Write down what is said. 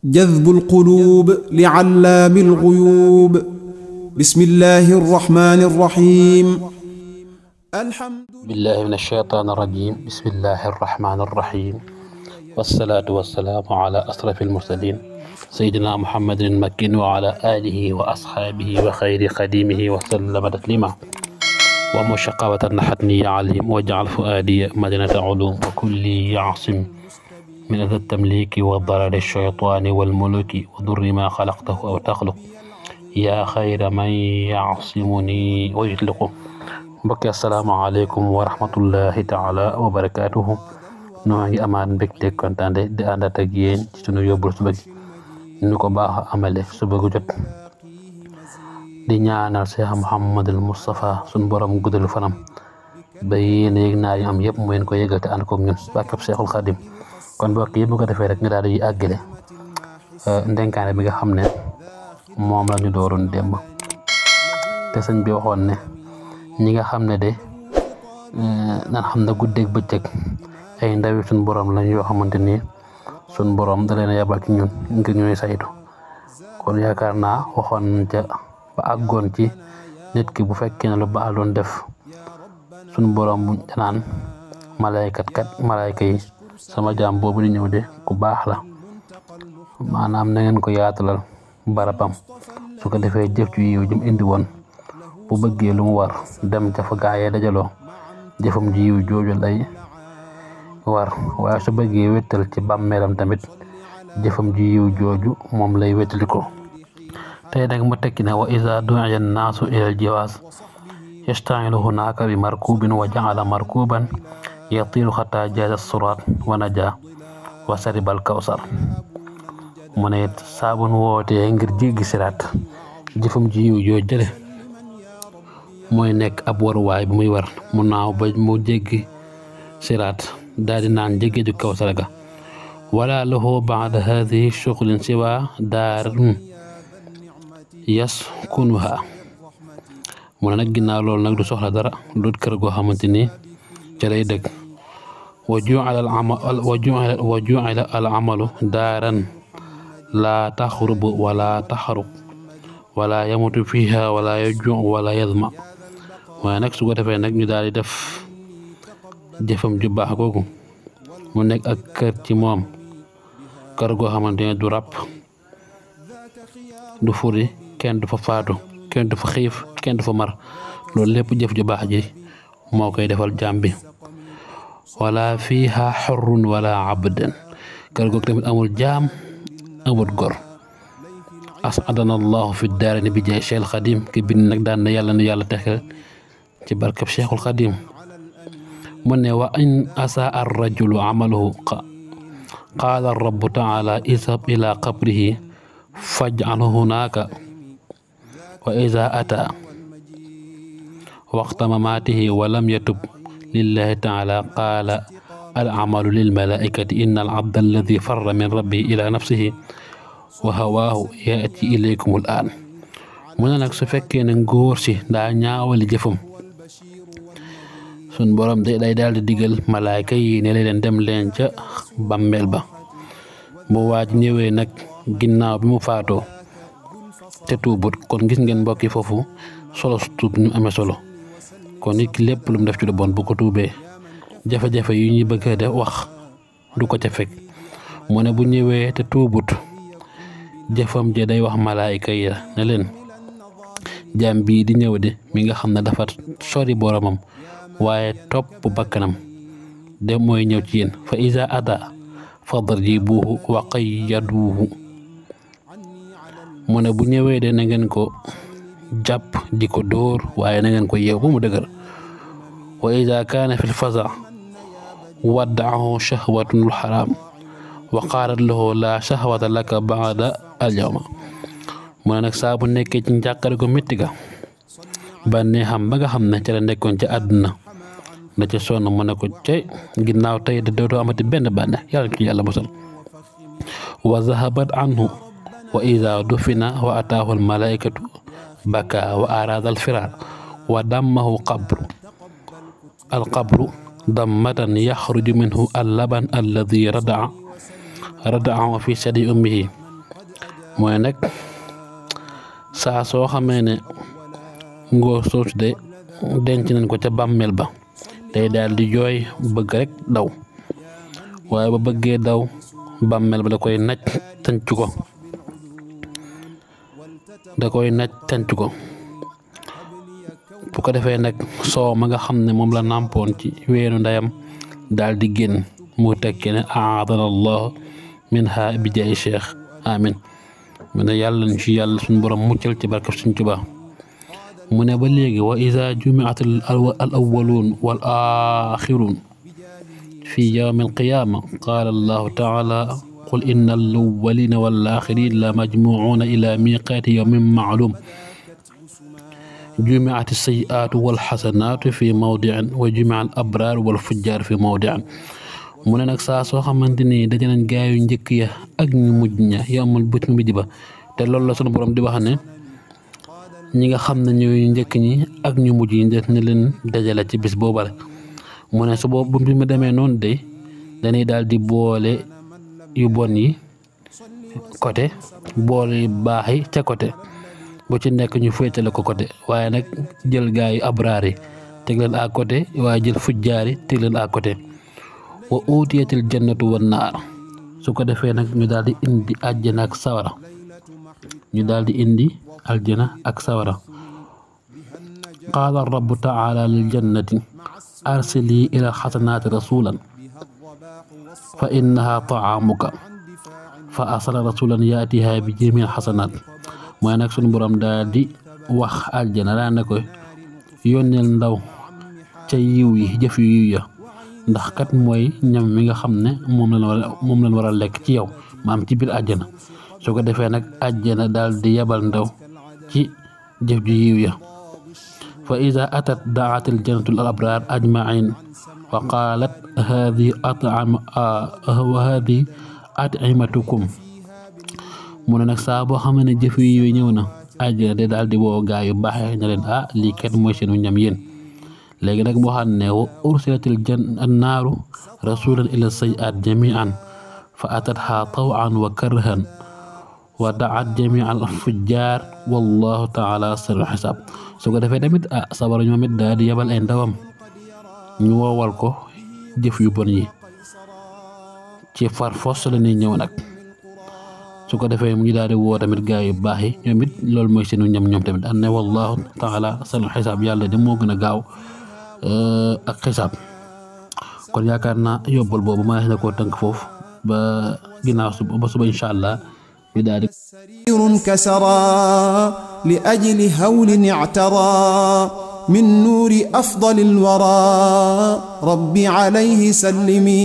جذب القلوب لعلام الغيوب. بسم الله الرحمن الرحيم. الحمد بالله من الشيطان الرجيم. بسم الله الرحمن الرحيم، والصلاة والسلام على أشرف المرسلين سيدنا محمد المكين وعلى آله وأصحابه وخير خديمه وسلم تسليما. ومشقوة نحتني عليم واجعل فؤادي مدينة علوم وكل يعصم من أذى التمليك وضرر الشيطان والملوك وضر ما خلقته أو تخلق يا خير من يعصمني ويطلق. mbokki asalaamaaleykum wa rahmatullahi taala wa barakaatuhu. noo ngi amaat mbégte kontaante di àndaat ak yéen ci sunu yóbbul suba gi ñu ko baax amale suba gu jot di ñaanal Cheikh Mouhamadul Moustapha sunu borom guddal fanam ba yéen yëg naa yu am yëpp mu ngeen ko yëgal te ànd koog ñun barkeb Cheikhul Khadim. kon mbokk yi bu ko defee rek ñu daal di àggale ndenkaane bi nga xam ne moom la ñu dooroon démb te sëñ bi waxoon ne ñi nga xam ne de nan xam ne guddeeg bëccëg ay ndawi suñ borom lañ yoo xamante ni suñ borom da leen a yabal ci ñun ngir ñuy saytu. kon yaakaar naa waxoon nañ ca ba àggoon ci nit ki bu fekkee ne lu baax doon def suñ borom bu danaan malayka yi sama jaam boobu di ñëw de ku baax la, maanaam na ngeen ko yaatalal barabam su ko defee jëf ci yiw jëm indi woon bu bëggee lu mu war dem ca fa gaayee dajaloo jëfam ji yiw jooju lay war, waaye su bëggee wéttal ci bàmmeelam tamit jëfam ji yiw jooju moom lay wéttali ko. tey nag mu tekki ne wa iza du'iya an-naasu ilal jawaaz yasta'ilu hunaaka bi markubin wa ja'ala markuban yatiiru xataa jaaza suraat wa najaa wa saribal kawsar. mu ne saabun wootee ngir jéggi siraat jëfam ji yiw jooju jële mooy nekk ab waruwaay bu muy war mu naaw ba mu jéggi siraat daal di naan jéggi ju kawsar ga wala lahu ba'da haadihi shughulin siwa daarun yaskunuha. mu ne nag ginnaaw loolu nag du soxla dara lu kër goo xamante ni ca lay dëkk. wa ju'ila al amalu daaran laa taxrubu wala taxruq wala yamutu fiha wala yaju wala yazma. waaye nag su ko defee nag ñu daal di def jëfam ju baax googu mu nekk ak kër ci moom, kër goo xamante ne du ràpp du furi, kenn du fa faatu, kenn du fa xiif, kenn du fa mar. loolu lépp jëf ju baax ji moo koy defal jaam bi. wala fiha xurrun wala abdan, kër googu tamit amul jaam amul gor. asadana allahu fi daarayni bi jaay Cheikhul Xadim ki bind nag daan na yàlla nu yàlla texal ci barkab Cheikhul Xadim. mu ne wa in asaa ar rajulu amalahu qaala rabbu taala izhab ila qabrihi faj'alhu hunaaka wa iza ata waqta mamaatihi wa lam yatub lillahi taala qaala al amalu lil malaikati inna al abda alladi farra min rabbihi ila nafsihi wa hawaahu yaati ilaykum al aan. mu ne nag su fekkee ne ngóor si daa ñaawali jëfam sun borom day daal di digal malaayka yi ne leen dem leen ca bàmmeel ba. bu waaj ñëwee nag ginnaaw bi mu faatoo te tuubut, kon gis ngeen mbokki foofu solo su tuub ñu amee solo. kon nit ki lépp lu mu def ci lu bon bu ko tuubee jafe-jafe yu ñuy bëgg a def wax du ko ca fekk. mu ne bu ñëwee te tuubut jëfam je day wax malaayka yi ne leen jaam bii di ñëw de mi nga xam ne dafa sori boromam waaye topp bakkanam de mooy ñëw ci yéen. fa iza ata fadribuhu wa qayyaduhu. mu ne bu ñëwee de na ngeen ko jàpp di ko dóor waaye na ngeen ko yeew ba mu dëgër. wa iza kaana fil faza wadda'ahu shahwatul haram wa qaalat lahu la shahwata laka ba'da al yawma. mu ne nag saa bu nekkee ci njàqare ko métti ga bànnee xam ba nga xam ne ca la nekkoon ca àdduna da ca sonn mu ne ko cay ginnaaw tey de dootoo amati benn bànne yàlla ci yàlla musal. wa zahabat anhu wa iza dufina wa ataahu al malaikatu baka wa arada al firar wa dammahu al qabru dammatan yaxruju minhu al laban alladi rada'ahu fi sadi ummihi mooy nag saa soo xamee ne ngóor soosu de denc nañ ko ca bàmmeel ba day daal di jooy bëgg rek daw waaye ba bëggee daw bàmmeel ba da koy naj tànc ko bu ko defee nag soow ma nga xam ne moom la nàmpoon ci weenu ndeyam daal di génn mu tekki ne aadana allah minha bi jaay cheikh amin mu ne yàlla ñu ci yàlla suñu borom muccal ci barkab Sëriñ Tuubaa mu ne ba léegi wa iza jumiat al awwaluun wal aaxiruun fi yawmi al qiyaama qaala allahu taala qul inna al awwaliina wal aaxiriina la majmuuuna ila miiqaati yawmin ma'luum jumiat as sayyi'aatu wal xasanaatu fi mawdi'in wa jumia al abraar wal fujjaar fi mawdi'in mu ne nag saa soo xamante ni daje nañ gaayu njëkk ya ak ñu mujj ña yamul bët mu bijj ba te loolu la sunu borom di wax ne ñi nga xam ne ñooy njëkk ñi ak ñu mujj yi def na leen dajale ci bis boobale mu ne su boobu bi mu demee noonu de dañuy daal di boole yu bon yi côté boole yu baax yi ca côté bu ci nekk ñu féetale ko côté waaye nag jël gaayu abraar yi teg leen à côté waaye jël fujjaar yi teg leen à côté wa uutiyatil jannatu wan naar su ko defee nag ñu daal di indi àjjana ak sawara aljana ak sawara qaala rabbu taala lil jannati arsili ila xasanaati rasulan fa innaha taamuka fa arsala rasulan yaatiha bi jamil xasanaat mooy nag sunu borom daal di wax aljana daa ne ko yónneel ndaw ca yiw yi jëf yu yiw ya ndax kat mooy ñam mi nga xam ne moom lañ war a lekk ci yow maam ci biir àjjana su ko defee nag àjjana daal di yabal ndaw ci jëf ju yiw ya fa iza atat da'atil jannatu al abraar ajma'in wa qaalat haadihi at'imatukum mu ne nag saa boo xam ne jëf yu yiw ñëw na àjjana de daal di woo gaa yu baax ne leen lii kat mooy seenu ñam yéen léegi nag moo xam ne wa ursilatil naaru rasulan ila sayyi'aat jami'an fa atatha taw'an wa karhan wa da'at jami'al fujjaar wallahu ta'ala sari'ul hisaab su ko defee tamit sabara ñoom it daal di yabal ay ndawam ñu woowal ko jëf yu bon yi ci far fos la ñuy ñëw nag su ko defee mu ngi daal di woo tamit gaa yu baax yi ñoom it loolu mooy seenu ñam ñoom tamit ne wallahu ta'ala sari'ul hisaab yàlla de moo gën a gaaw ak xisaab kon yaakaar naa yóbbal boobu ma na koo tënk foofu ba ginnaaw ba suba incha allah ñu daal di سرير كسرى لأجل هول اعترى من نور أفضل الورى رب عليه سلمي